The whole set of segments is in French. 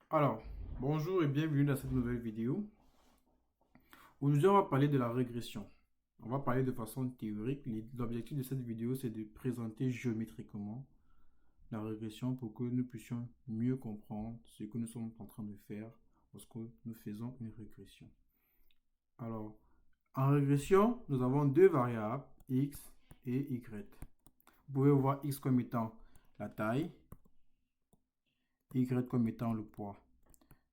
Alors, bonjour et bienvenue dans cette nouvelle vidéo. Aujourd'hui, on va parler de la régression. On va parler de façon théorique. L'objectif de cette vidéo, c'est de présenter géométriquement la régression pour que nous puissions mieux comprendre ce que nous sommes en train de faire lorsque nous faisons une régression. Alors, en régression, nous avons deux variables, x et y. Vous pouvez voir x comme étant la taille, y comme étant le poids.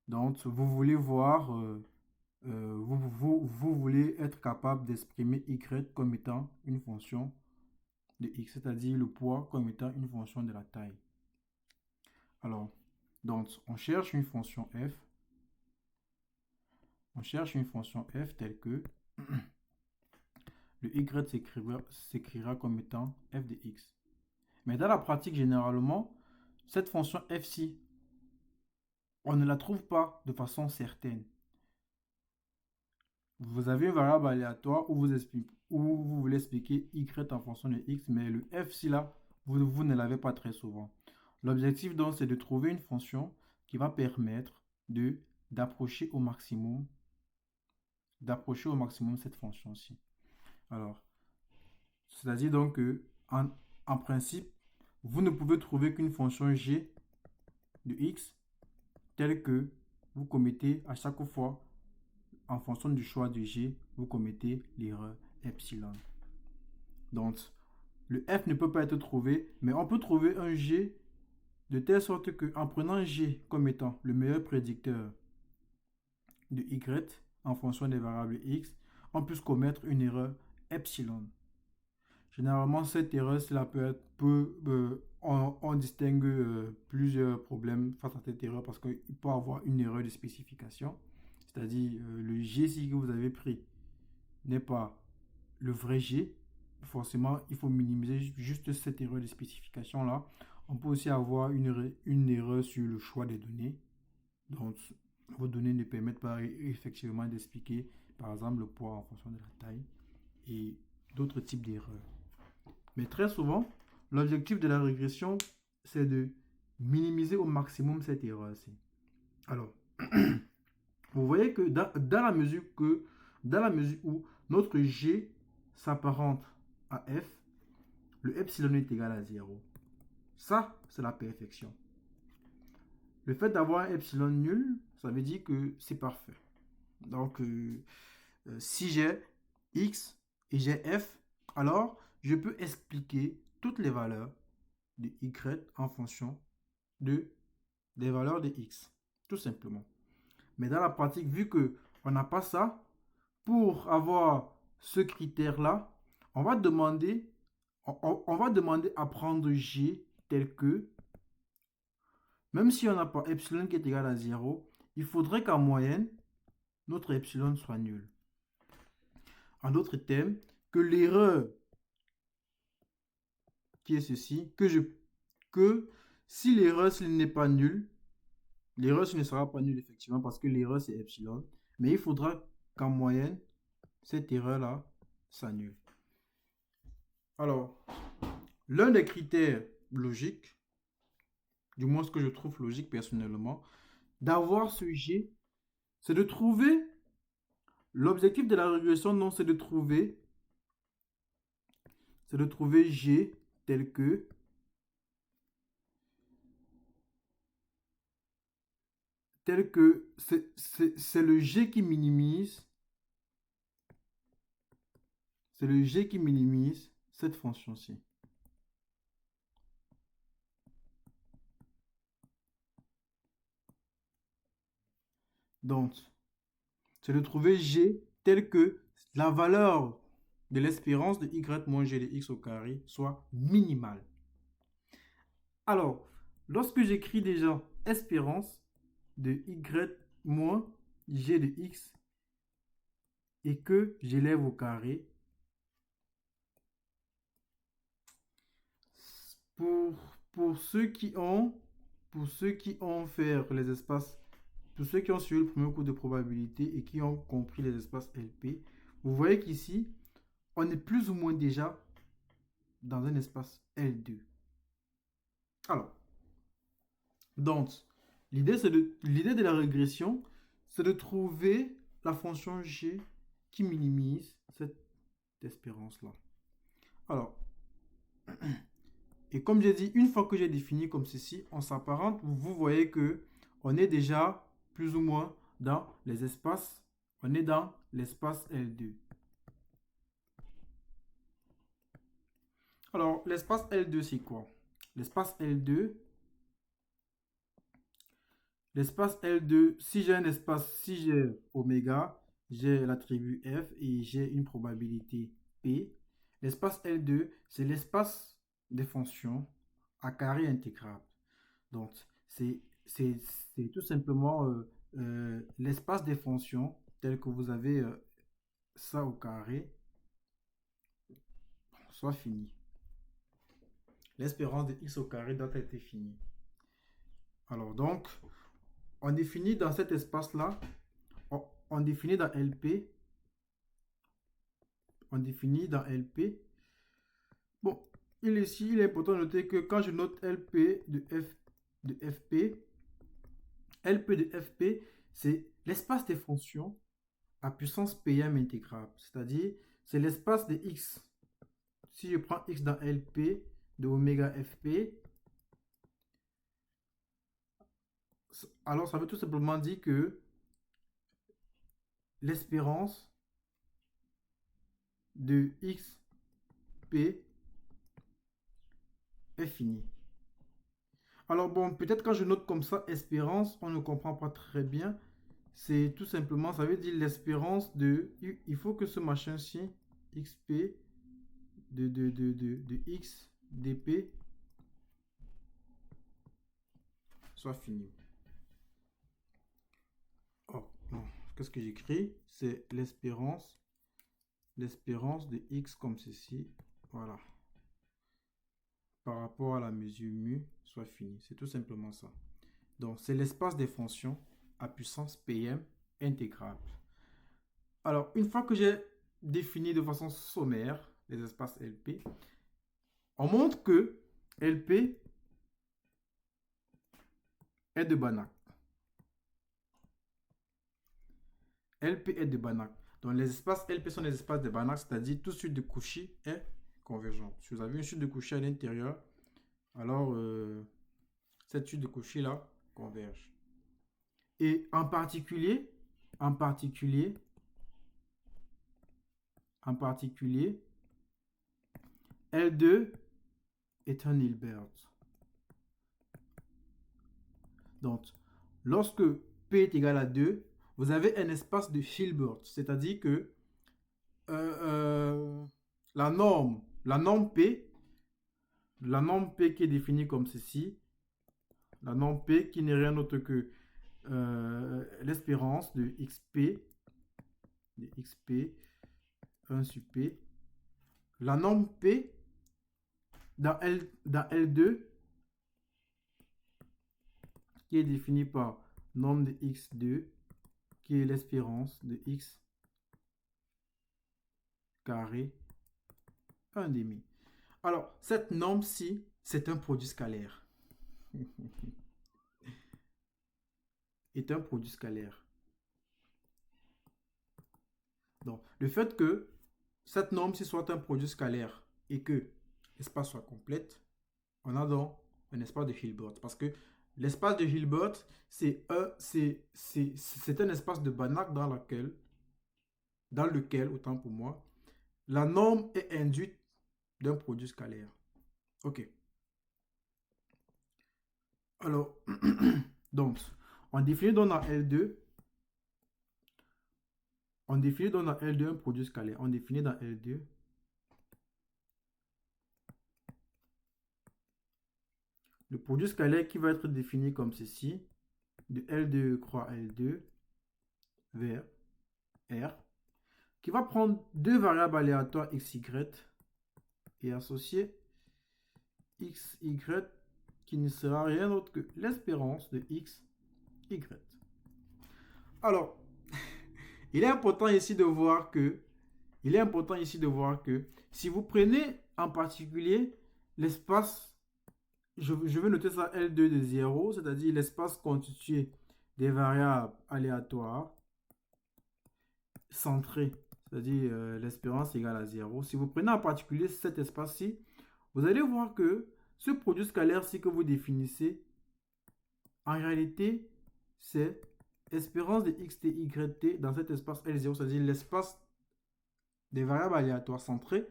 Donc, vous voulez voir vous voulez être capable d'exprimer y comme étant une fonction de x, c'est-à-dire le poids comme étant une fonction de la taille. Alors, donc, on cherche une fonction f. On cherche une fonction f telle que le y s'écrira comme étant f de x. Mais dans la pratique, généralement, cette fonction f-ci, on ne la trouve pas de façon certaine. Vous avez une variable aléatoire où vous voulez expliquer y en fonction de x, mais le f-ci là, vous ne l'avez pas très souvent. L'objectif donc, c'est de trouver une fonction qui va permettre d'approcher au maximum, cette fonction-ci. Alors, c'est-à-dire donc que en principe, vous ne pouvez trouver qu'une fonction g de x telle que vous commettez à chaque fois, en fonction du choix de g, vous commettez l'erreur epsilon. Donc, le f ne peut pas être trouvé, mais on peut trouver un g de telle sorte que, en prenant g comme étant le meilleur prédicteur de y en fonction des variables x, on puisse commettre une erreur epsilon. Généralement, cette erreur, cela peut être on distingue plusieurs problèmes face à cette erreur parce qu'il peut y avoir une erreur de spécification, c'est-à-dire le g que vous avez pris n'est pas le vrai g. Forcément, il faut minimiser juste cette erreur de spécification là. On peut aussi avoir une erreur sur le choix des données. Donc, vos données ne permettent pas effectivement d'expliquer, par exemple, le poids en fonction de la taille et d'autres types d'erreurs. Mais très souvent, l'objectif de la régression, c'est de minimiser au maximum cette erreur-ci. Alors, vous voyez que dans la mesure où notre G s'apparente à F, le epsilon est égal à 0. Ça, c'est la perfection. Le fait d'avoir un epsilon nul, ça veut dire que c'est parfait. Donc, si j'ai x et j'ai f, alors je peux expliquer toutes les valeurs de y en fonction des valeurs de x. Tout simplement. Mais dans la pratique, vu qu'on n'a pas ça, pour avoir ce critère-là, on va demander, on va demander à prendre g tel que, même si on n'a pas epsilon qui est égal à 0, il faudrait qu'en moyenne, notre epsilon soit nul. En d'autres termes, que l'erreur qui est ceci, que si l'erreur n'est pas nulle, l'erreur ne sera pas nulle effectivement parce que l'erreur c'est epsilon, mais il faudra qu'en moyenne, cette erreur-là s'annule. Alors, l'un des critères logiques, du moins ce que je trouve logique personnellement, d'avoir ce G, c'est de trouver, l'objectif de la régression, non, c'est de trouver G tel que, c'est le G qui minimise, c'est le G qui minimise cette fonction-ci. Donc, c'est de trouver G tel que la valeur de l'espérance de y moins g de x au carré soit minimale. Alors, lorsque j'écris déjà espérance de y moins g de x et que j'élève au carré, pour, pour ceux qui ont fait les espaces, pour ceux qui ont suivi le premier cours de probabilité et qui ont compris les espaces LP, vous voyez qu'ici, on est plus ou moins déjà dans un espace L2. Alors, donc, L'idée de la régression, c'est de trouver la fonction g qui minimise cette espérance-là. Alors, et comme j'ai dit, une fois que j'ai défini comme ceci, on s'apparente, vous voyez que on est déjà plus ou moins dans les espaces. On est dans l'espace L2. Alors, l'espace L2, c'est quoi? L'espace L2, si j'ai un espace, si j'ai oméga, j'ai l'attribut F et j'ai une probabilité P. L'espace L2, c'est l'espace des fonctions à carré intégrable. Donc, c'est tout simplement l'espace des fonctions tel que vous avez ça au carré, soit fini. L'espérance de x au carré doit être finie. Alors, donc, on définit dans cet espace-là, on définit dans LP, bon, il est important de noter que quand je note LP de FP, LP de FP, c'est l'espace des fonctions à puissance Pm intégrable, c'est-à-dire c'est l'espace de x. Si je prends x dans LP de oméga FP, alors ça veut tout simplement dire que l'espérance de xp est finie. Alors bon, peut-être quand je note comme ça espérance, on ne comprend pas très bien. C'est tout simplement, ça veut dire l'espérance de... Il faut que ce machin-ci, xp de x dp soit fini. Oh, non. Qu'est-ce que j'écris? C'est l'espérance de x comme ceci. Voilà. Par rapport à la mesure mu soit fini. C'est tout simplement ça. Donc, c'est l'espace des fonctions à puissance Pm intégrable. Alors, une fois que j'ai défini de façon sommaire les espaces LP, on montre que LP est de Banach. LP est de Banach. Donc, les espaces LP sont les espaces de Banach, c'est-à-dire toute suite de Cauchy est convergente. Si vous avez une suite de Cauchy à l'intérieur, alors cette suite de Cauchy là converge. Et en particulier, L2 est un Hilbert. Donc, lorsque P est égal à 2, vous avez un espace de Hilbert, c'est-à-dire que la norme P qui est définie comme ceci, la norme P qui n'est rien d'autre que l'espérance de xp 1 sur P. La norme P dans L2 qui est définie par norme de x2 qui est l'espérance de x carré 1 demi. Alors, cette norme-ci, c'est un produit scalaire. Est un produit scalaire. Donc, le fait que cette norme-ci soit un produit scalaire et que l'espace soit complète, on a donc un espace de Hilbert. Parce que l'espace de Hilbert, c'est un espace de Banach dans lequel, autant pour moi, la norme est induite d'un produit scalaire. Ok. Alors, donc, on définit donc dans L2, un produit scalaire. On définit dans L2 le produit scalaire qui va être défini comme ceci, de L2 croix L2 vers R, qui va prendre deux variables aléatoires x, y et associer x, y qui ne sera rien d'autre que l'espérance de x, y. Alors, il est important ici de voir que si vous prenez en particulier l'espace je vais noter ça L2 de 0, c'est-à-dire l'espace constitué des variables aléatoires centrées, c'est-à-dire l'espérance égale à 0. Si vous prenez en particulier cet espace-ci, vous allez voir que ce produit scalaire-ci que vous définissez, en réalité, c'est espérance de x, t, y, t dans cet espace L0, c'est-à-dire l'espace des variables aléatoires centrées.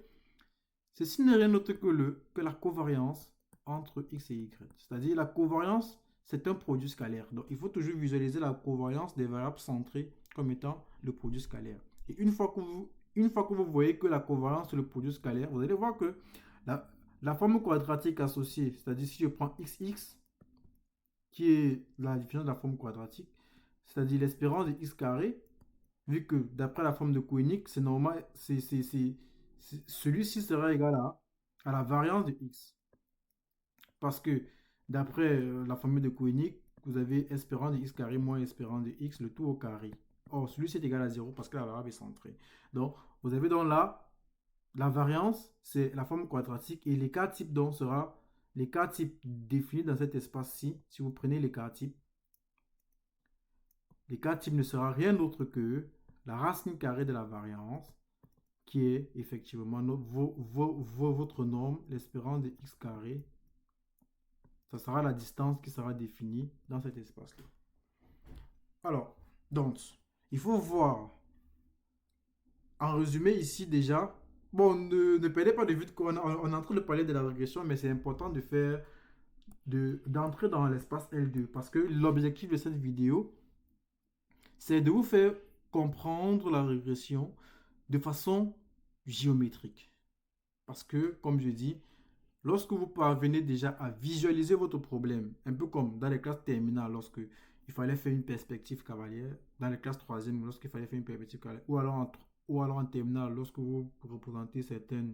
Ceci n'est rien d'autre que la covariance entre x et y. C'est-à-dire la covariance, c'est un produit scalaire. Donc, il faut toujours visualiser la covariance des variables centrées comme étant le produit scalaire. Et une fois que vous voyez que la covariance c'est le produit scalaire, vous allez voir que la forme quadratique associée, c'est-à-dire si je prends xx, qui est la définition de la forme quadratique, c'est-à-dire l'espérance de x carré, vu que d'après la forme de Koenig, c'est normal, celui-ci sera égal à la variance de x. Parce que d'après la formule de Koenig, vous avez espérance de x carré moins espérance de x, le tout au carré. Or, celui-ci est égal à 0 parce que la variable est centrée. Donc, vous avez donc là, la variance, c'est la forme quadratique et l'écart type donc sera l'écart type défini dans cet espace-ci. Si vous prenez l'écart type, l'écart type ne sera rien d'autre que la racine carrée de la variance, qui est effectivement votre norme, l'espérance de x carré. Ça sera la distance qui sera définie dans cet espace-là. Alors, donc, il faut voir, en résumé ici déjà, bon, ne perdez pas de vue qu'on on est en train de parler de la régression, mais c'est important de faire, d'entrer dans l'espace L2, parce que l'objectif de cette vidéo, c'est de vous faire comprendre la régression de façon géométrique. Parce que, comme je dis, lorsque vous parvenez déjà à visualiser votre problème, un peu comme dans les classes terminales, lorsque il fallait faire une perspective cavalière, dans les classes troisième, lorsqu'il fallait faire une perspective cavalière, ou alors en terminale, lorsque vous représentez certains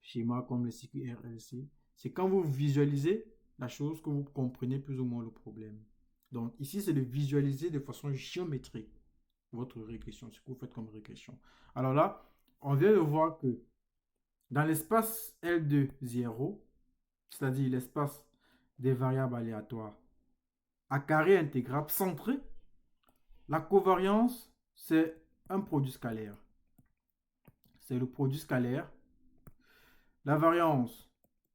schémas comme le cycle RLC, c'est quand vous visualisez la chose que vous comprenez plus ou moins le problème. Donc ici, c'est de visualiser de façon géométrique votre régression, ce que vous faites comme régression. Alors là, on vient de voir que dans l'espace L2 0, c'est-à-dire l'espace des variables aléatoires à carré intégrable centré, la covariance, c'est un produit scalaire. C'est le produit scalaire. La variance,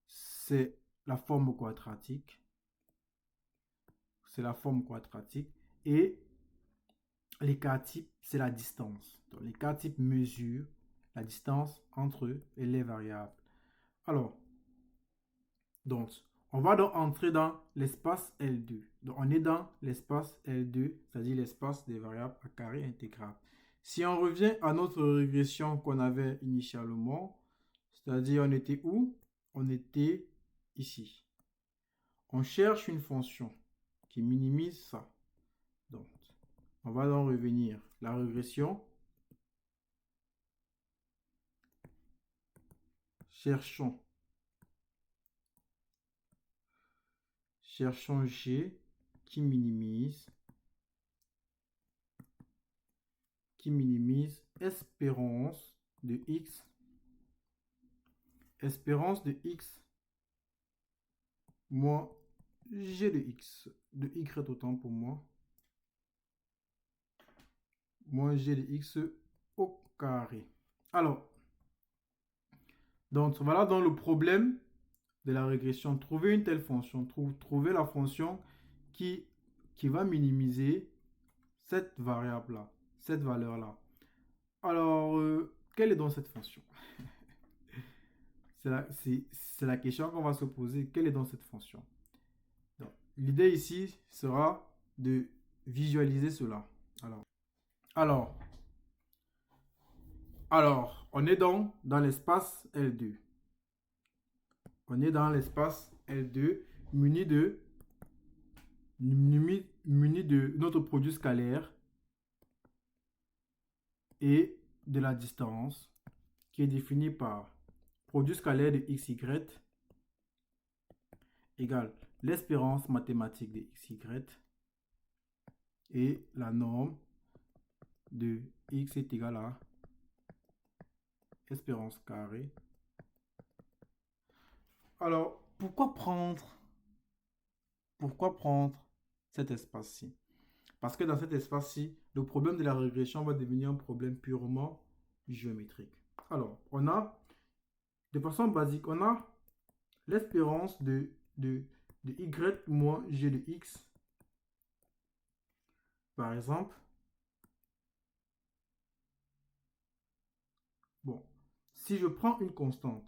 c'est la forme quadratique. C'est la forme quadratique. Et l'écart type, c'est la distance. Donc, l'écart type mesure la distance entre les variables. Alors, donc, on va donc entrer dans l'espace L2. Donc, on est dans l'espace L2, c'est-à-dire l'espace des variables à carré intégral. Si on revient à notre régression qu'on avait initialement, c'est-à-dire on était où? On était ici. On cherche une fonction qui minimise ça. Donc, on va donc revenir. La régression. Cherchons G qui minimise espérance de x moins g de x, de y autant pour moi, moins g de x au carré. Alors, donc voilà dans le problème de la régression. Trouver une telle fonction, trouver la fonction qui va minimiser cette variable-là, cette valeur-là. Alors, quelle est donc cette fonction? C'est la question qu'on va se poser. Quelle est donc cette fonction? L'idée ici sera de visualiser cela. Alors, on est donc dans l'espace L2. On est dans l'espace L2 muni de notre produit scalaire et de la distance qui est définie par produit scalaire de xy égale l'espérance mathématique de xy et la norme de x est égal à espérance carrée. Alors, pourquoi prendre Pourquoi prendre cet espace-ci? Parce que dans cet espace-ci, le problème de la régression va devenir un problème purement géométrique. Alors, on a, de façon basique, on a l'espérance de y moins g de x, par exemple. Bon, si je prends une constante,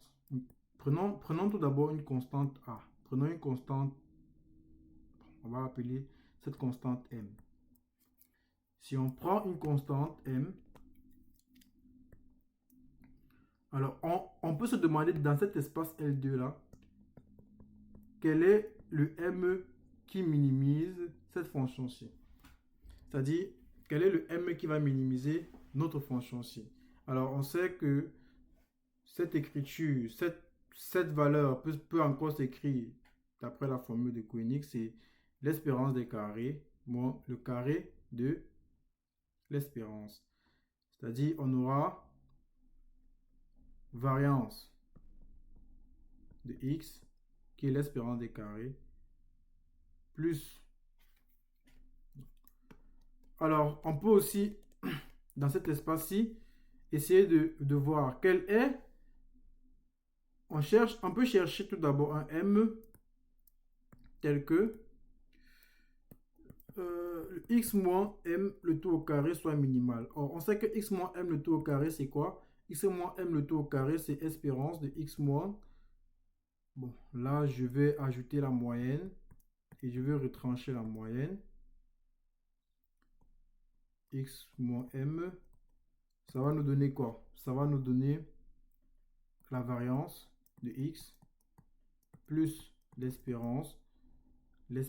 prenons tout d'abord une constante a. Prenons une constante, on va appeler cette constante m. Si on prend une constante m, alors on peut se demander dans cet espace L2 là, quel est le m qui minimise cette fonction-ci. C'est-à-dire, quel est le m qui va minimiser notre fonction-ci. Alors, on sait que cette écriture, cette valeur peut encore s'écrire d'après la formule de Koenig, c'est l'espérance des carrés moins le carré de l'espérance. C'est-à-dire, on aura variance de x, qui est l'espérance des carrés, plus. Alors, on peut aussi, dans cet espace-ci, essayer de voir quel est. On peut chercher tout d'abord un m tel que x moins m le tout au carré soit minimal. Or, on sait que x moins m le tout au carré, c'est quoi? X moins m le tout au carré, c'est espérance de x moins. Bon, là, je vais ajouter la moyenne et je vais retrancher la moyenne. X moins m, ça va nous donner quoi? Ça va nous donner la variance de x plus l'espérance de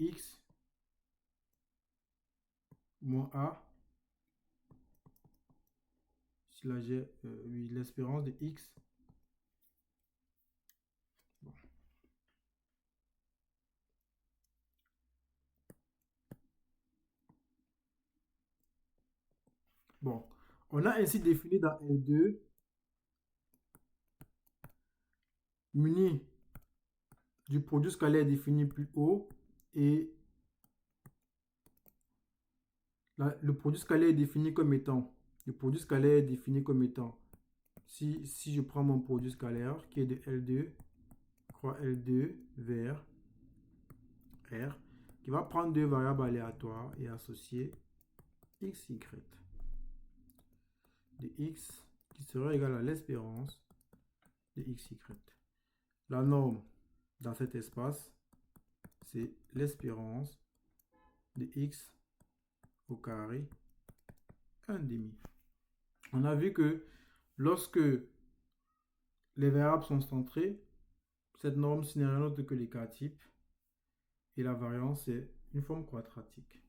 x moins a. Si là j'ai oui, l'espérance de x. Bon. Bon, on a ainsi défini dans L2 muni du produit scalaire défini plus haut et le produit scalaire est défini comme étant si je prends mon produit scalaire qui est de L2 croix L2 vers R qui va prendre deux variables aléatoires et associer x, y de x qui sera égal à l'espérance de x, y. La norme dans cet espace, c'est l'espérance de x au carré 1 demi. On a vu que lorsque les variables sont centrées, cette norme, ce n'est rien d'autre que les k-types. Et la variance, c'est une forme quadratique.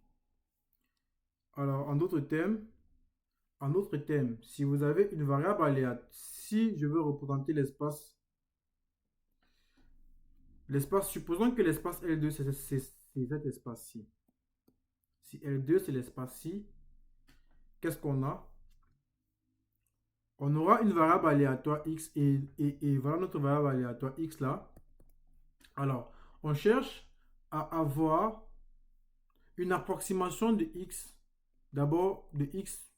Alors, en d'autres termes, si vous avez une variable aléatoire, si je veux représenter l'espace, supposons que l'espace L2, c'est cet espace-ci. Si L2, c'est l'espace-ci, qu'est-ce qu'on a? On aura une variable aléatoire x et voilà notre variable aléatoire x là. Alors, on cherche à avoir une approximation de x. D'abord, de x,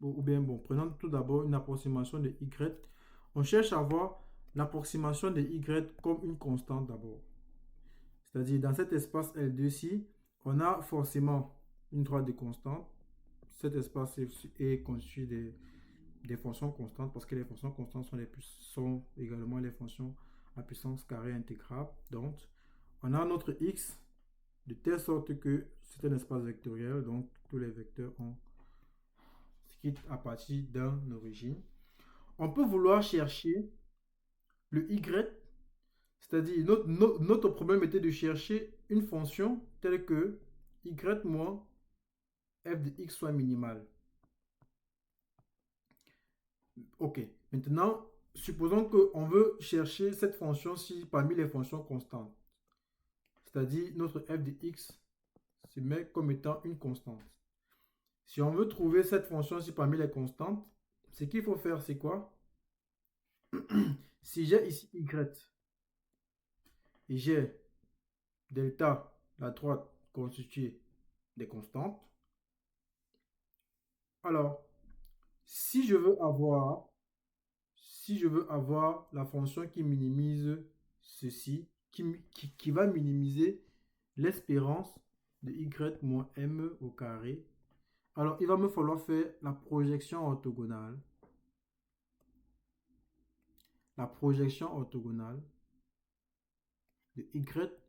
ou bien, bon, prenons tout d'abord une approximation de y. On cherche à avoir l'approximation de y comme une constante d'abord. C'est-à-dire, dans cet espace L2-ci, on a forcément une droite de constante. Cet espace est constitué des fonctions constantes parce que les fonctions constantes sont également les fonctions à puissance carrée intégrable. Donc, on a notre x de telle sorte que c'est un espace vectoriel, donc tous les vecteurs ont ce qui est à partir d'une origine. On peut vouloir chercher le y, c'est-à-dire notre problème était de chercher une fonction telle que y moins f de x soit minimal. Ok, maintenant, supposons qu'on veut chercher cette fonction-ci parmi les fonctions constantes. C'est-à-dire, notre f de x se met comme étant une constante. Si on veut trouver cette fonction-ci parmi les constantes, ce qu'il faut faire, c'est quoi? Si j'ai ici y et j'ai delta, la droite constituée des constantes. Alors, si je veux avoir la fonction qui minimise ceci, qui va minimiser l'espérance de y moins m au carré, alors il va me falloir faire la projection orthogonale. La projection orthogonale de y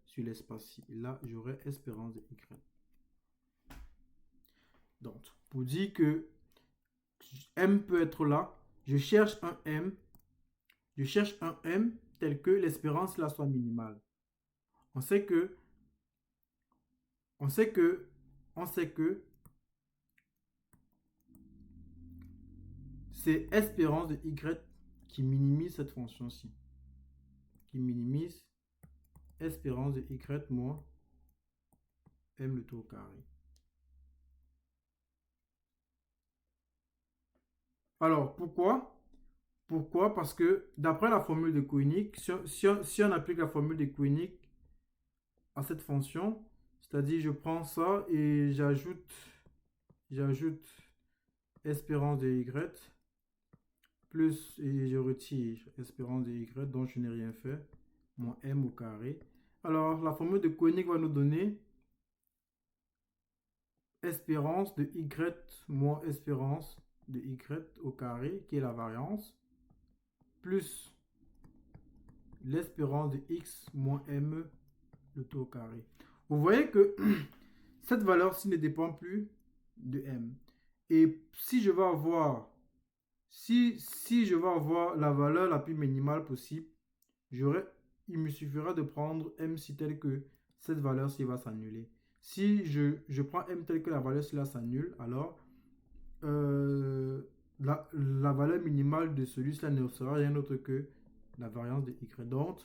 sur l'espace. Et là, j'aurai espérance de y. Donc, pour dire que m peut être là, je cherche un m tel que l'espérance là soit minimale. On sait que c'est espérance de y qui minimise cette fonction-ci. Qui minimise espérance de y moins m le tout au carré. Alors, pourquoi? Pourquoi? Parce que d'après la formule de Koenig, si on applique la formule de Koenig à cette fonction, c'est-à-dire je prends ça et j'ajoute espérance de y plus, et je retire espérance de y dont je n'ai rien fait, moins m au carré. Alors, la formule de Koenig va nous donner espérance de y moins espérance de y au carré, qui est la variance, plus l'espérance de x moins m le tout au carré. Vous voyez que cette valeur-ci ne dépend plus de m. Et si je veux avoir la valeur la plus minimale possible, il me suffira de prendre m si tel que cette valeur-ci va s'annuler. Si je prends m tel que la valeur-ci là s'annule, alors la valeur minimale de celui-ci ne sera rien d'autre que la variance de y. Donc,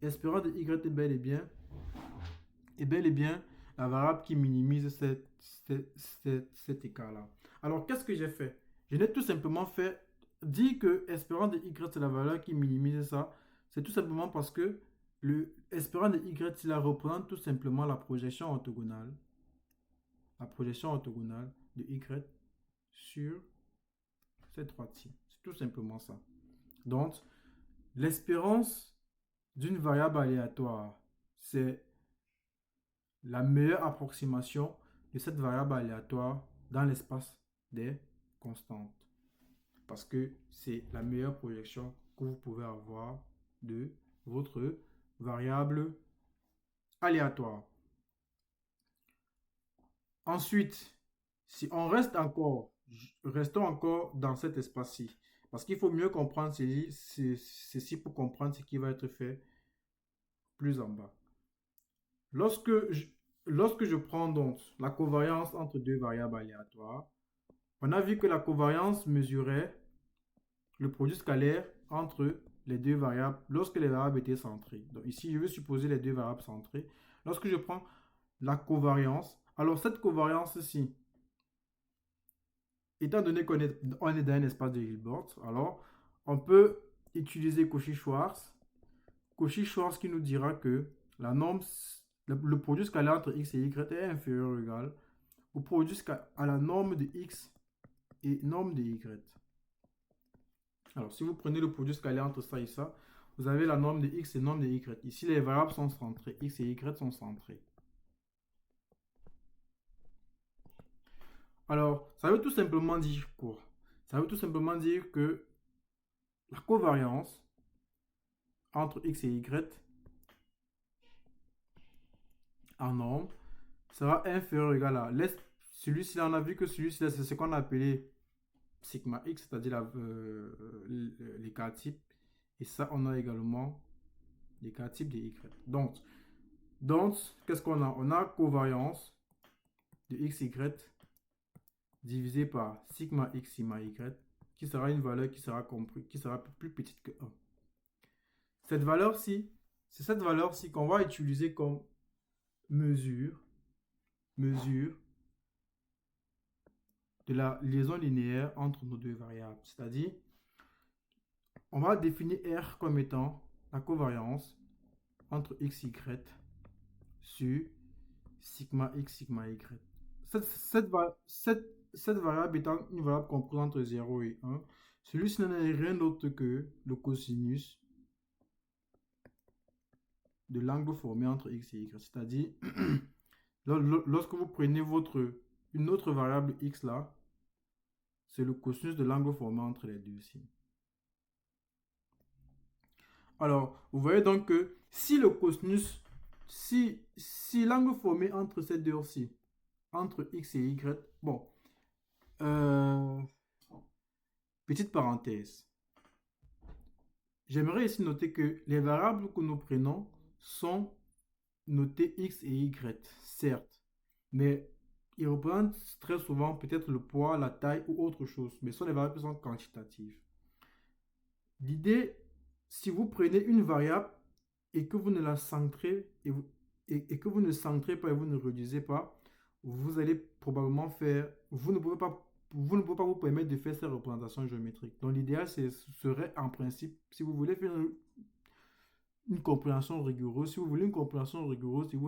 espérance de y est bel et bien la variable qui minimise cet écart-là. Alors, qu'est-ce que j'ai fait? Je n'ai tout simplement fait dire que espérance de y c'est la valeur qui minimise ça. C'est tout simplement parce que espérance de y cela représente tout simplement la projection orthogonale. La projection orthogonale de y sur cette droite-ci. C'est tout simplement ça. Donc, l'espérance d'une variable aléatoire, c'est la meilleure approximation de cette variable aléatoire dans l'espace des constantes. Parce que c'est la meilleure projection que vous pouvez avoir de votre variable aléatoire. Ensuite, si on restons encore dans cet espace-ci. Parce qu'il faut mieux comprendre ceci pour comprendre ce qui va être fait plus en bas. Lorsque je prends donc la covariance entre deux variables aléatoires, on a vu que la covariance mesurait le produit scalaire entre les deux variables lorsque les variables étaient centrées. Donc ici, je vais supposer les deux variables centrées. Lorsque je prends la covariance, alors cette covariance-ci, étant donné qu'on est dans un espace de Hilbert, alors on peut utiliser Cauchy-Schwarz. Cauchy-Schwarz qui nous dira que la norme, le produit scalaire entre x et y est inférieur ou égal au produit à la norme de x et norme de y. Alors, si vous prenez le produit scalaire entre ça et ça, vous avez la norme de x et norme de y. Ici, les variables sont centrées. X et y sont centrées. Alors, ça veut tout simplement dire quoi? Ça veut tout simplement dire que la covariance entre x et y en norme sera inférieur ou égal à celui-ci, on a vu que celui-ci, c'est ce qu'on a appelé sigma x, c'est-à-dire l'écart type. Et ça, on a également l'écart type de y. Donc qu'est-ce qu'on a? On a covariance de xy divisé par sigma x, sigma y, qui sera une valeur qui sera plus petite que 1. Cette valeur-ci, c'est cette valeur-ci qu'on va utiliser comme mesure de la liaison linéaire entre nos deux variables. C'est-à-dire, on va définir R comme étant la covariance entre x, y sur sigma x, sigma y. Cette variable étant une variable comprise entre 0 et 1, celui-ci n'est rien d'autre que le cosinus de l'angle formé entre x et y. C'est-à-dire, lorsque vous prenez une autre variable x là, c'est le cosinus de l'angle formé entre les deux ici. Alors, vous voyez donc que si le cosinus, si l'angle formé entre ces deux-ci, entre x et y, bon, petite parenthèse, j'aimerais ici noter que les variables que nous prenons sont notées x et y, certes, mais ils représentent très souvent peut-être le poids, la taille ou autre chose, mais ce sont des variables qui sont quantitatives. L'idée, si vous prenez une variable et que vous ne la centrez et que vous ne centrez pas et vous ne réduisez pas, vous allez probablement faire, vous ne pouvez pas vous permettre de faire ces représentations géométriques. Donc l'idéal serait en principe, si vous voulez faire une compréhension rigoureuse, si vous voulez une compréhension rigoureuse, il vous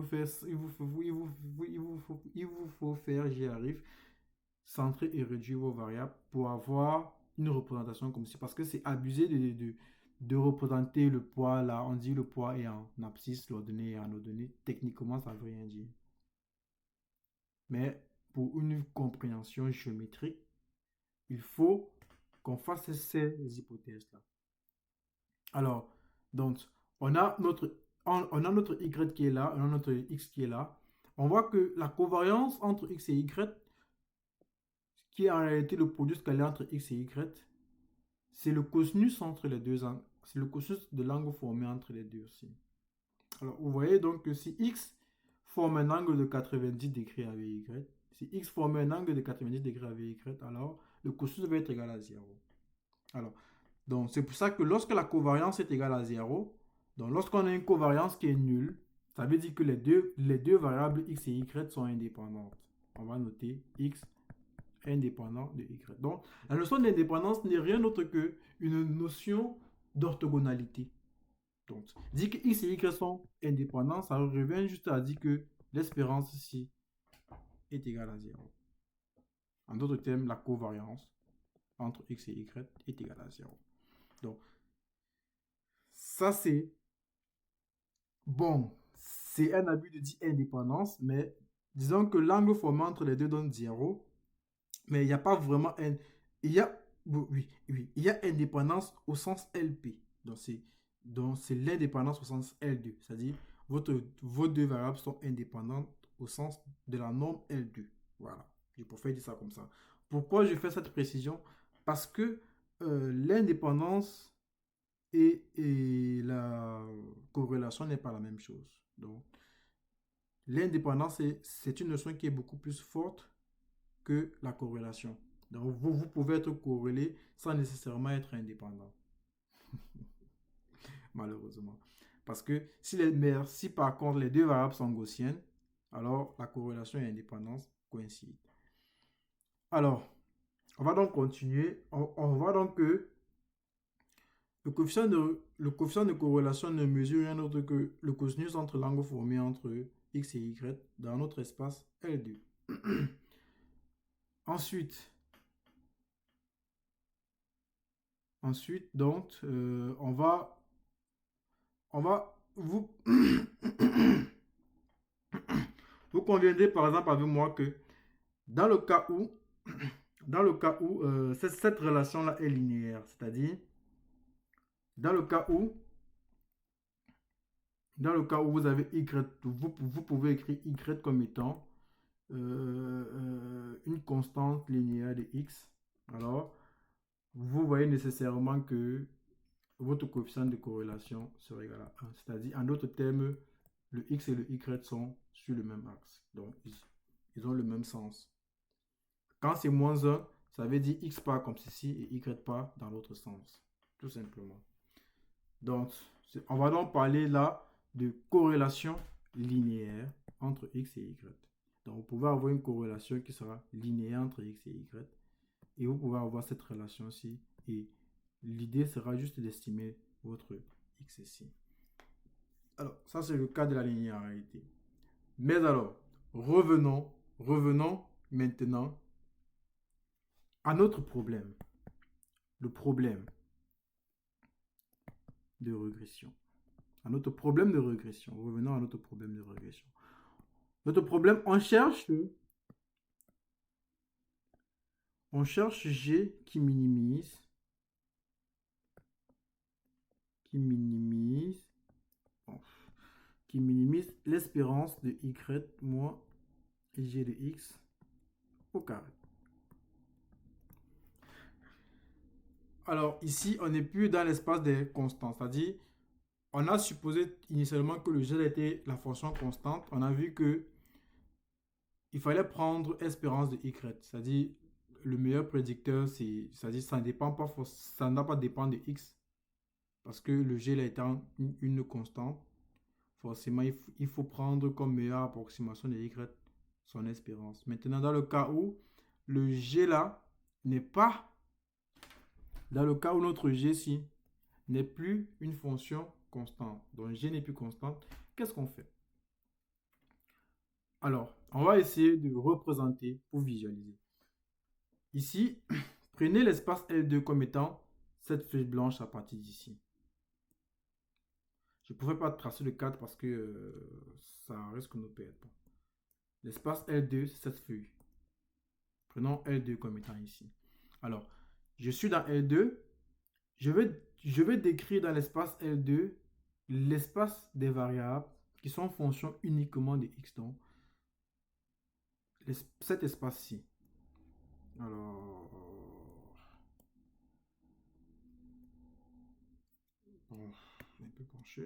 faut faire, j'y arrive, centrer et réduire vos variables pour avoir une représentation comme ci. Parce que c'est abusé de représenter le poids là. On dit le poids est en abscisse, l'ordonnée est en ordonnée. Techniquement, ça ne veut rien dire. Mais pour une compréhension géométrique, il faut qu'on fasse ces hypothèses-là. Alors, donc, on a notre y qui est là, on a notre x qui est là. On voit que la covariance entre x et y, qui est en réalité le produit scalaire entre x et y, c'est le cosinus entre les deux angles. C'est le cosinus de l'angle formé entre les deux aussi. Alors, vous voyez donc que si x forme un angle de 90 degrés avec y, si x forme un angle de 90 degrés avec y, alors le cosinus va être égal à 0. Alors, donc c'est pour ça que lorsque la covariance est égale à 0, donc lorsqu'on a une covariance qui est nulle, ça veut dire que les deux variables x et y sont indépendantes. On va noter x indépendant de y. Donc, la notion d'indépendance n'est rien d'autre qu'une notion d'orthogonalité. Donc, dire que x et y sont indépendants, ça revient juste à dire que l'espérance ici est égale à 0. En d'autres termes, la covariance entre x et y est égale à 0. Donc, ça c'est bon, c'est un abus de dire indépendance, mais disons que l'angle formé entre les deux donne 0, mais il n'y a pas vraiment un... Il y a, oui, il y a indépendance au sens LP. Donc c'est l'indépendance au sens L2. C'est-à-dire vos deux variables sont indépendantes au sens de la norme L2. Voilà. Je préfère dire ça comme ça. Pourquoi je fais cette précision? Parce que l'indépendance et la corrélation n'est pas la même chose. Donc, l'indépendance, c'est une notion qui est beaucoup plus forte que la corrélation. Donc, vous pouvez être corrélé sans nécessairement être indépendant. Malheureusement. Parce que si par contre les deux variables sont gaussiennes, alors la corrélation et l'indépendance coïncident. Alors, on va donc continuer. On voit donc que le coefficient de corrélation ne mesure rien d'autre que le cosinus entre l'angle formé entre x et y dans notre espace L2. Ensuite, donc, on va vous, vous conviendrez par exemple avec moi que dans le cas où, cette relation-là est linéaire, c'est-à-dire dans le cas où vous avez y, vous pouvez écrire y comme étant une constante linéaire de x. Alors, vous voyez nécessairement que votre coefficient de corrélation sera égal à 1. C'est-à-dire, en d'autres termes, le x et le y sont sur le même axe. Donc, ils ont le même sens. Quand c'est moins 1, ça veut dire x part comme ceci et y part dans l'autre sens. Tout simplement. Donc, on va donc parler là de corrélation linéaire entre x et y. Donc, vous pouvez avoir une corrélation qui sera linéaire entre x et y. Et vous pouvez avoir cette relation-ci. Et l'idée sera juste d'estimer votre x ici. Alors, ça c'est le cas de la linéarité. Mais alors, revenons maintenant à notre problème. Le problème de régression. À notre problème de régression. Revenons à notre problème de régression. Notre problème, on cherche G qui minimise bon, qui minimise l'espérance de Y moins G de X au carré. Alors ici, on n'est plus dans l'espace des constants, c'est-à-dire on a supposé initialement que le G était la fonction constante. On a vu que il fallait prendre espérance de Y, c'est-à-dire le meilleur prédicteur, c'est-à-dire ça ne dépend pas, ça n'a pas dépendre de X, parce que le G là étant une constante, forcément il faut prendre comme meilleure approximation de Y son espérance. Maintenant, dans le cas où le G là n'est pas, dans le cas où notre G-ci n'est plus une fonction constante, donc G n'est plus constante, qu'est-ce qu'on fait? Alors, on va essayer de représenter pour visualiser. Ici, prenez l'espace L2 comme étant cette feuille blanche à partir d'ici. Je ne pouvais pas tracer le cadre parce que ça risque de nous perdre. L'espace L2, c'est cette feuille. Prenons L2 comme étant ici. Alors, je suis dans L2. Je vais décrire dans l'espace L2 l'espace des variables qui sont fonctions uniquement de X. Donc, cet espace-ci. Alors, bon, un peu penché.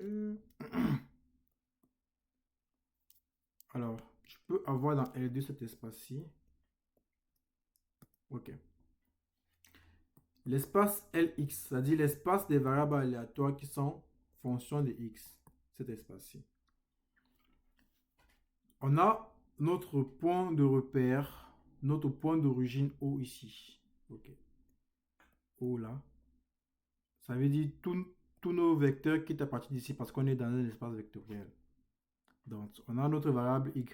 Alors, je peux avoir dans L2 cet espace-ci. Ok. L'espace Lx, c'est-à-dire l'espace des variables aléatoires qui sont fonctions de x, cet espace-ci. On a notre point de repère, notre point d'origine O ici. Ok. O là. Ça veut dire tous nos vecteurs quittent à partir d'ici parce qu'on est dans un espace vectoriel. Donc, on a notre variable y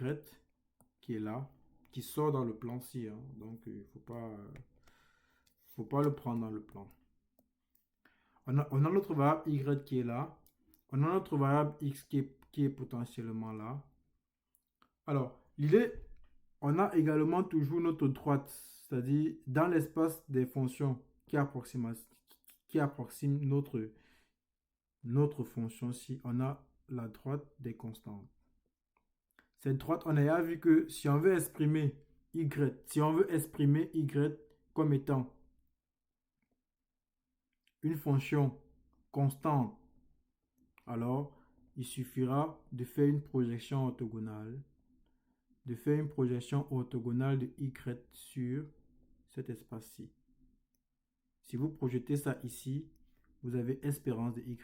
qui est là, qui sort dans le plan-ci. Hein. Donc, il ne faut pas le prendre dans le plan. On a notre variable y qui est là. On a notre variable x qui est potentiellement là. Alors, l'idée, on a également toujours notre droite, c'est-à-dire dans l'espace des fonctions qui approxime notre fonction-ci, on a la droite des constantes. Cette droite, on a vu que si on veut exprimer y comme étant une fonction constante, alors il suffira de faire une projection orthogonale, de y sur cet espace-ci. Si vous projetez ça ici, vous avez espérance de y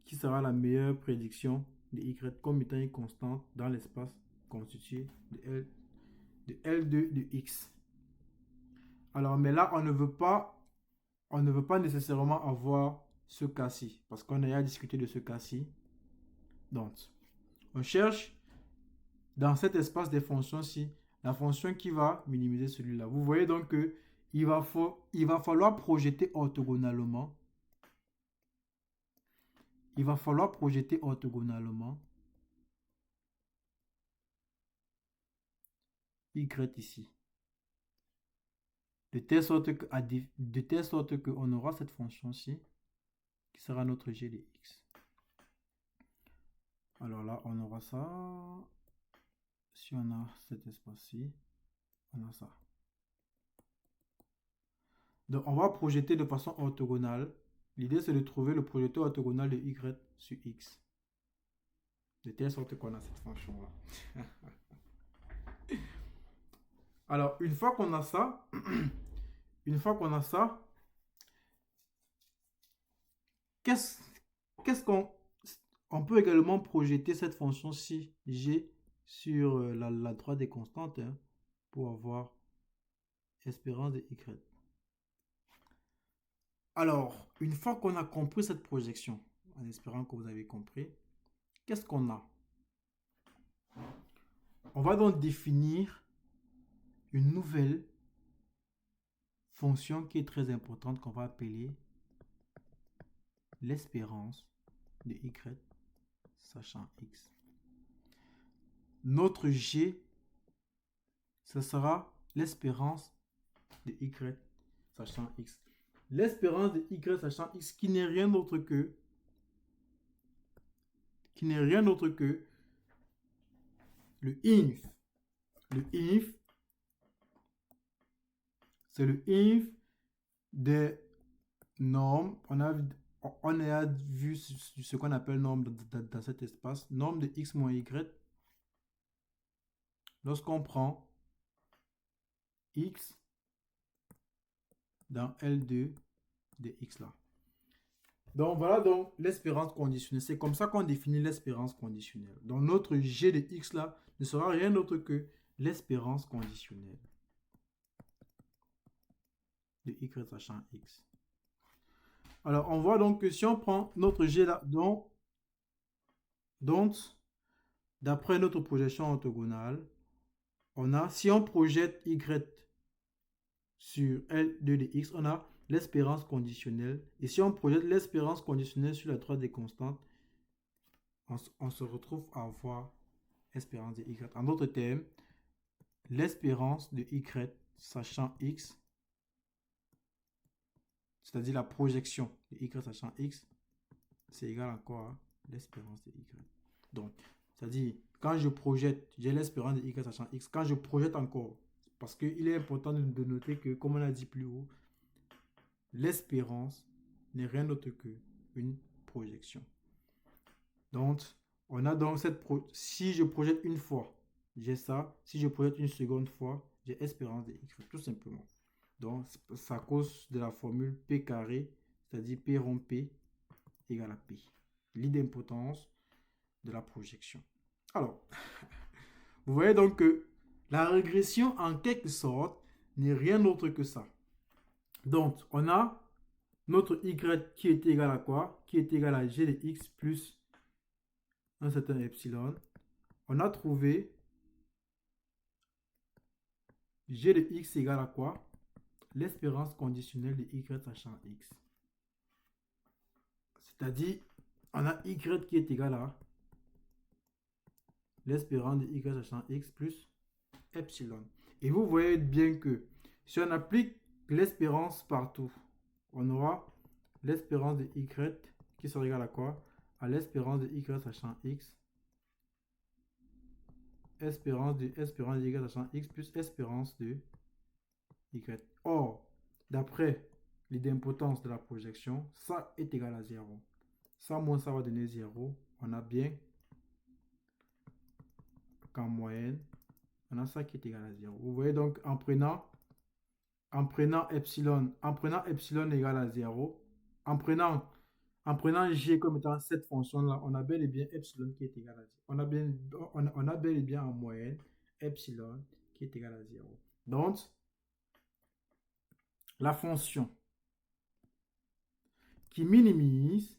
qui sera la meilleure prédiction de y comme étant une constante dans l'espace constitué de L2 de x. Alors, mais là, on ne veut pas nécessairement avoir ce cas-ci, parce qu'on a déjà discuté de ce cas-ci. Donc, on cherche dans cet espace des fonctions-ci, la fonction qui va minimiser celui-là. Vous voyez donc que il va falloir projeter orthogonalement. Il va falloir projeter orthogonalement y ici. De telle sorte qu'on aura cette fonction-ci qui sera notre g de x. Alors là, on aura ça. Si on a cet espace-ci, on a ça. Donc, on va projeter de façon orthogonale. L'idée, c'est de trouver le projecteur orthogonal de y sur x. De telle sorte qu'on a cette fonction-là. Alors, une fois qu'on a ça, qu'est-ce qu'on peut également projeter cette fonction-ci, g, sur la droite des constantes, hein, pour avoir espérance de y. Alors, une fois qu'on a compris cette projection, en espérant que vous avez compris, qu'est-ce qu'on a? On va donc définir une nouvelle fonction qui est très importante qu'on va appeler l'espérance de y sachant x. Notre g, ce sera l'espérance de y sachant x. L'espérance de y sachant x qui n'est rien d'autre que le inf. Le inf, c'est le inf des normes. On a vu ce qu'on appelle norme dans cet espace. Norme de x moins y. Lorsqu'on prend x dans L2 de x là. Donc voilà donc l'espérance conditionnelle. C'est comme ça qu'on définit l'espérance conditionnelle. Donc notre g de x là ne sera rien d'autre que l'espérance conditionnelle de y sachant x. Alors on voit donc que si on prend notre g là, donc d'après notre projection orthogonale, on a, si on projette y sur L2 de x, on a l'espérance conditionnelle. Et si on projette l'espérance conditionnelle sur la troisième des constantes, on se retrouve à avoir espérance de y. En d'autres termes, l'espérance de y sachant x, c'est-à-dire la projection de y sachant x, c'est égal à quoi? L'espérance de y. Donc, c'est-à-dire, quand je projette, j'ai l'espérance de y sachant x. Quand je projette encore, parce qu'il est important de noter que, comme on a dit plus haut, l'espérance n'est rien d'autre qu'une projection. Donc, on a donc si je projette une fois, j'ai ça. Si je projette une seconde fois, j'ai espérance de y, tout simplement. Donc, c'est à cause de la formule P carré, c'est-à-dire P rond P égale à P. L'idempotence de la projection. Alors, vous voyez donc que la régression, en quelque sorte, n'est rien d'autre que ça. Donc, on a notre y qui est égal à quoi? Qui est égal à g de x plus un certain epsilon. On a trouvé g de x égale à quoi? L'espérance conditionnelle de y sachant x. C'est-à-dire, on a y qui est égal à l'espérance de y sachant x plus epsilon. Et vous voyez bien que si on applique l'espérance partout, on aura l'espérance de y qui sera égale à quoi? À l'espérance de y sachant x. Espérance de y sachant x plus espérance de y. Or, d'après l'idempotence de la projection, ça est égal à 0. Ça moins ça va donner 0. On a bien qu'en moyenne, on a ça qui est égal à 0. Vous voyez donc en prenant epsilon égal à 0, en prenant g comme étant cette fonction-là, on a bel et bien epsilon qui est égal à 0. On a bel et bien en moyenne epsilon qui est égal à 0. Donc, la fonction qui minimise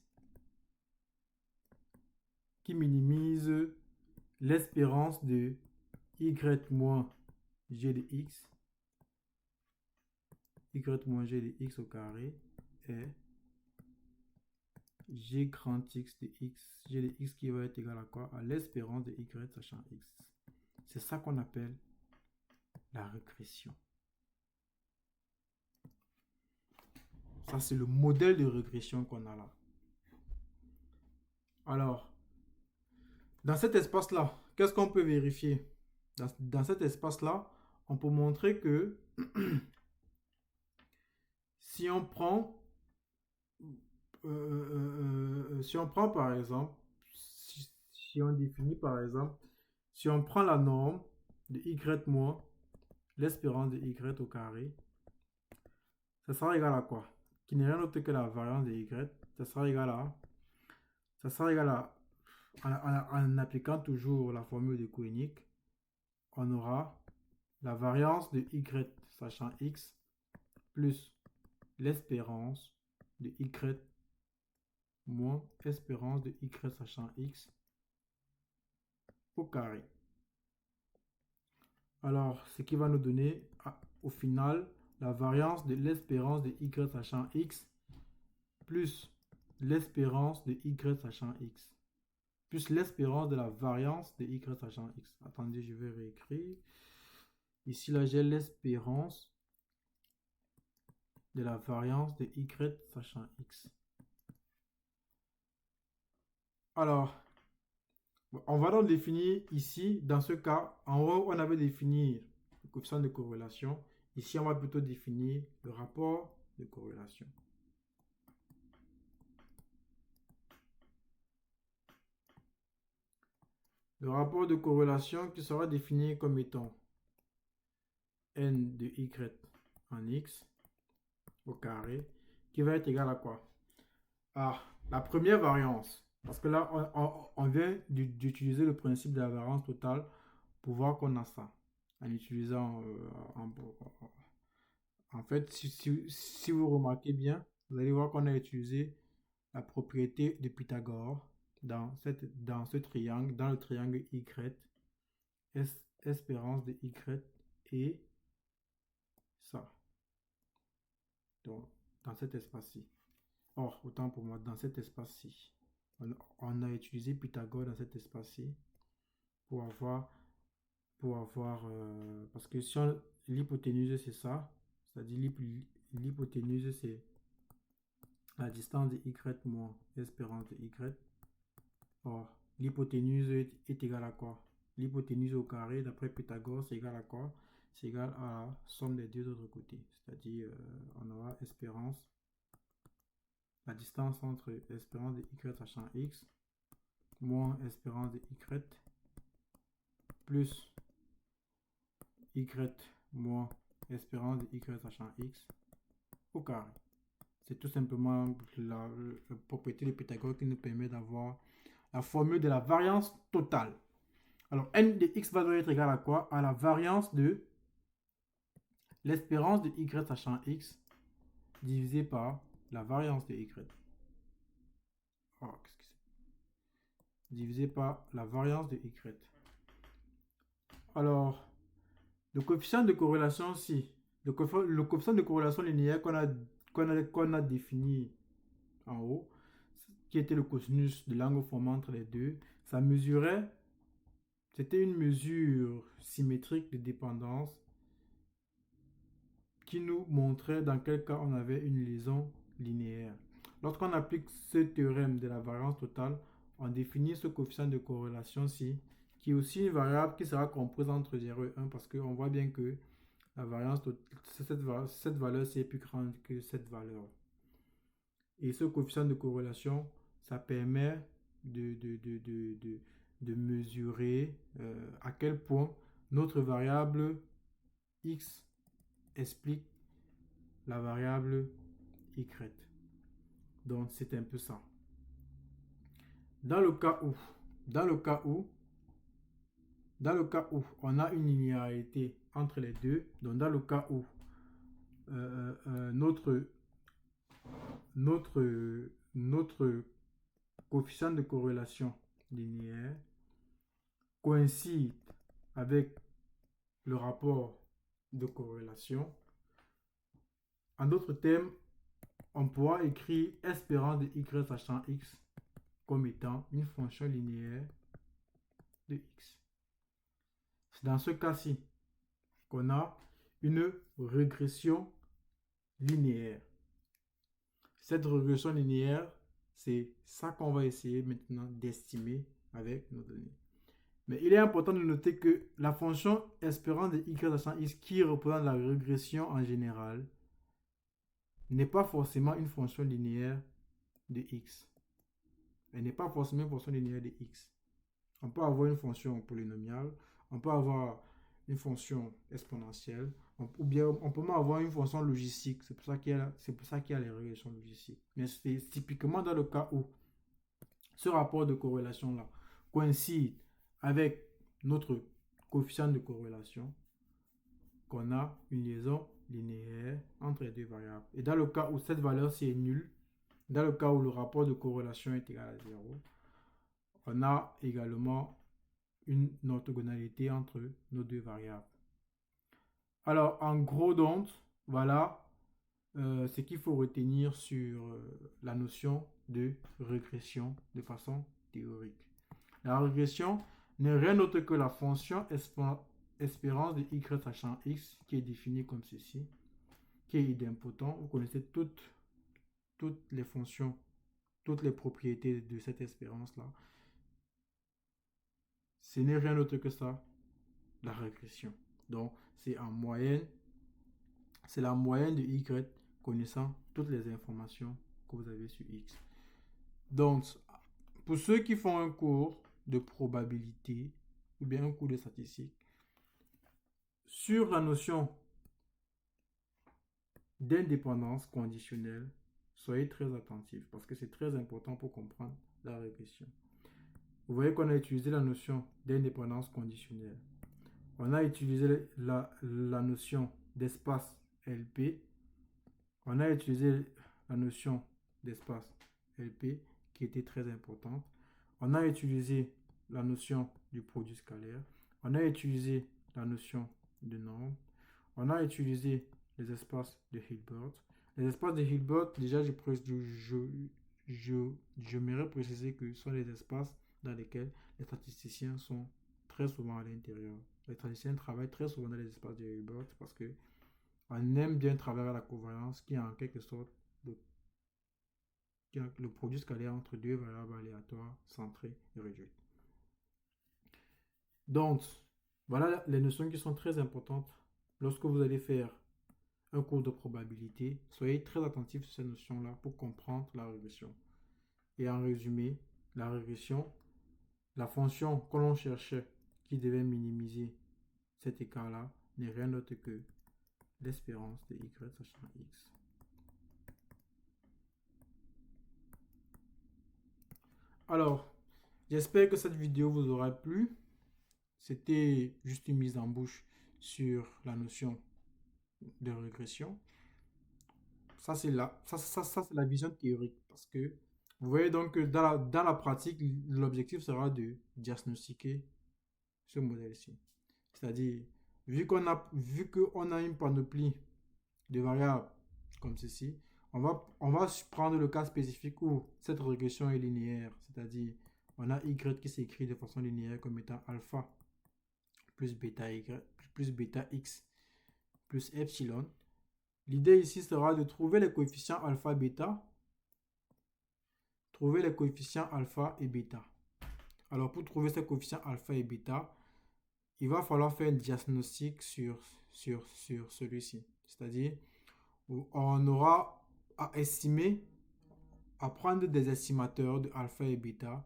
l'espérance de y moins g de x, y moins g de x au carré est g grand x de x, g de x qui va être égal à quoi? À l'espérance de y sachant x. C'est ça qu'on appelle la régression. Ça, c'est le modèle de régression qu'on a là. Alors, dans cet espace-là, qu'est-ce qu'on peut vérifier? Dans cet espace-là, on peut montrer que si on prend par exemple, si on définit par exemple, si on prend la norme de y moins l'espérance de y au carré, ça sera égal à quoi? Qui n'est rien d'autre que la variance de y, ça sera égal à en appliquant toujours la formule de Koenig, on aura la variance de y sachant x plus l'espérance de y moins espérance de y sachant x au carré. Alors, ce qui va nous donner au final la variance de l'espérance de y sachant x plus l'espérance de y sachant x plus l'espérance de la variance de y sachant x. Attendez, je vais réécrire. Ici, là, j'ai l'espérance de la variance de y sachant x. Alors, on va donc définir ici, dans ce cas, en haut, on avait défini le coefficient de corrélation. Ici, on va plutôt définir le rapport de corrélation. Le rapport de corrélation qui sera défini comme étant n de y en x au carré, qui va être égal à quoi? Ah, la première variance. Parce que là, on vient d'utiliser le principe de la variance totale pour voir qu'on a ça. En utilisant, en fait, si vous remarquez bien, vous allez voir qu'on a utilisé la propriété de Pythagore dans ce triangle, dans le triangle Y, espérance de Y et ça. Donc, dans cet espace-ci. Or, autant pour moi, dans cet espace-ci, on a utilisé Pythagore dans cet espace-ci pour avoir, parce que si l'hypoténuse c'est ça, c'est-à-dire l'hypoténuse c'est la distance de y moins l'espérance de y. Or, l'hypoténuse est égale à quoi? L'hypoténuse au carré, d'après Pythagore, c'est égal à quoi? C'est égal à la somme des deux autres côtés. C'est-à-dire, on aura espérance, la distance entre espérance de y sachant x, moins espérance de y, plus y moins espérance de y sachant x au carré. C'est tout simplement la propriété de Pythagore qui nous permet d'avoir la formule de la variance totale. Alors, n de x va être égal à quoi? À la variance de l'espérance de y sachant x divisé par la variance de y. Oh, qu'est-ce que c'est? Divisé par la variance de y. Alors, le coefficient de corrélation, si, le coefficient de corrélation linéaire qu'on a défini en haut, qui était le cosinus de l'angle formant entre les deux, ça mesurait, c'était une mesure symétrique de dépendance qui nous montrait dans quel cas on avait une liaison linéaire. Lorsqu'on applique ce théorème de la variance totale, on définit ce coefficient de corrélation-ci, qui est aussi une variable qui sera comprise entre 0 et 1, parce qu'on voit bien que la variance, cette valeur-ci est plus grande que cette valeur. Et ce coefficient de corrélation, ça permet de mesurer à quel point notre variable x explique la variable y. Donc, c'est un peu ça. Dans le cas où on a une linéarité entre les deux, donc dans le cas où notre coefficient de corrélation linéaire coïncide avec le rapport de corrélation. En d'autres termes, on pourra écrire espérance de y sachant x comme étant une fonction linéaire de x. C'est dans ce cas-ci qu'on a une régression linéaire. Cette régression linéaire, c'est ça qu'on va essayer maintenant d'estimer avec nos données. Mais il est important de noter que la fonction espérance de y sachant x qui représente la régression en général n'est pas forcément une fonction linéaire de x. Elle n'est pas forcément une fonction linéaire de x. On peut avoir une fonction polynomiale, on peut avoir une fonction exponentielle, ou bien on peut même avoir une fonction logistique. C'est pour ça qu'il y a les régressions logistiques. Mais c'est typiquement dans le cas où ce rapport de corrélation-là coïncide avec notre coefficient de corrélation, qu'on a une liaison linéaire entre les deux variables. Et dans le cas où cette valeur-ci est nulle, dans le cas où le rapport de corrélation est égal à 0, on a également une orthogonalité entre nos deux variables. Alors, en gros, donc, voilà ce qu'il faut retenir sur la notion de régression de façon théorique. La régression n'est rien d'autre que la fonction espérance de y sachant x qui est définie comme ceci, qui est idempotent. Vous connaissez toutes les fonctions, toutes les propriétés de cette espérance-là. Ce n'est rien d'autre que ça, la régression. Donc, c'est en moyenne, c'est la moyenne de y connaissant toutes les informations que vous avez sur x. Donc, pour ceux qui font un cours de probabilité ou bien un cours de statistique, sur la notion d'indépendance conditionnelle, soyez très attentifs parce que c'est très important pour comprendre la régression. Vous voyez qu'on a utilisé la notion d'indépendance conditionnelle. On a utilisé la notion d'espace LP. On a utilisé la notion d'espace LP qui était très importante. On a utilisé la notion du produit scalaire. On a utilisé la notion de norme. On a utilisé les espaces de Hilbert. Les espaces de Hilbert, déjà, j'aimerais préciser que ce sont les espaces dans lesquels les statisticiens sont très souvent à l'intérieur. Les statisticiens travaillent très souvent dans les espaces de Hilbert parce que on aime bien travailler à la covariance qui est en quelque sorte le produit scalaire entre deux variables aléatoires centrées et réduites. Donc, voilà les notions qui sont très importantes lorsque vous allez faire un cours de probabilité. Soyez très attentifs sur ces notions-là pour comprendre la régression. Et en résumé, la régression, la fonction que l'on cherchait qui devait minimiser cet écart-là n'est rien d'autre que l'espérance de y sachant x. Alors, j'espère que cette vidéo vous aura plu. C'était juste une mise en bouche sur la notion de régression. Ça, c'est la vision théorique. Parce que vous voyez donc que dans la pratique, l'objectif sera de diagnostiquer ce modèle-ci. C'est-à-dire, vu qu'on a une panoplie de variables comme ceci, on va prendre le cas spécifique où cette régression est linéaire. C'est-à-dire, on a y qui s'écrit de façon linéaire comme étant alpha plus bêta y plus bêta x plus epsilon. L'idée ici sera de trouver les coefficients alpha, bêta, trouver les coefficients alpha et bêta. Alors pour trouver ces coefficients alpha et bêta, il va falloir faire un diagnostic sur celui-ci. C'est-à-dire, on aura à estimer, à prendre des estimateurs de alpha et bêta.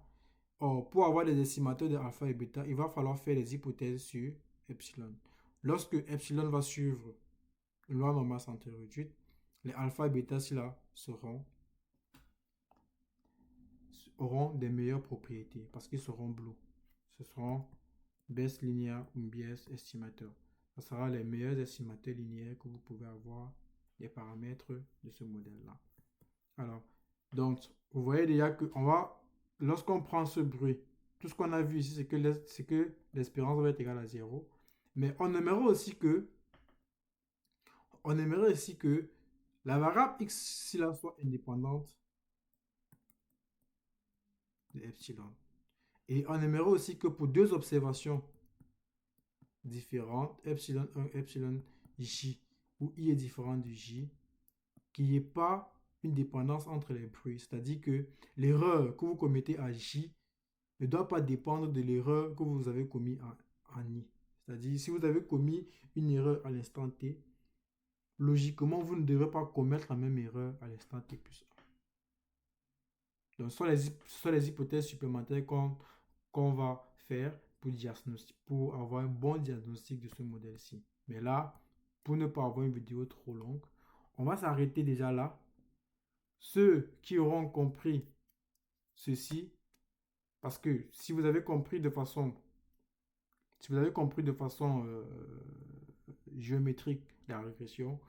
Or, pour avoir des estimateurs de alpha et bêta, il va falloir faire des hypothèses sur epsilon. Lorsque epsilon va suivre une loi normale centrée réduite, les alpha et bêta là auront des meilleures propriétés parce qu'ils seront bleus. Ce seront best linéaire ou bias estimateur. Ce sera les meilleurs estimateurs linéaires que vous pouvez avoir des paramètres de ce modèle-là. Alors, donc, vous voyez déjà que lorsqu'on prend ce bruit, tout ce qu'on a vu ici, c'est que l'espérance va être égale à 0. Mais on aimerait aussi que la variable x si la soit indépendante de epsilon. Et on aimerait aussi que pour deux observations différentes, epsilon 1, epsilon j, où i est différent de j, qu'il n'y ait pas une dépendance entre les bruits. C'est-à-dire que l'erreur que vous commettez à j ne doit pas dépendre de l'erreur que vous avez commis en i. C'est-à-dire, si vous avez commis une erreur à l'instant t, logiquement, vous ne devez pas commettre la même erreur à l'instant t plus 1. Donc, ce sont les hypothèses supplémentaires qu'on va faire pour avoir un bon diagnostic de ce modèle-ci. Mais là, pour ne pas avoir une vidéo trop longue, on va s'arrêter déjà là. Ceux qui auront compris ceci, parce que si vous avez compris de façon géométrique la régression,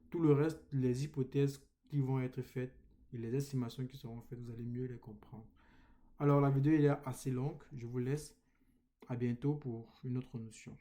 tout le reste, les hypothèses qui vont être faites et les estimations qui seront faites, vous allez mieux les comprendre. Alors la vidéo est assez longue, je vous laisse. À bientôt pour une autre notion.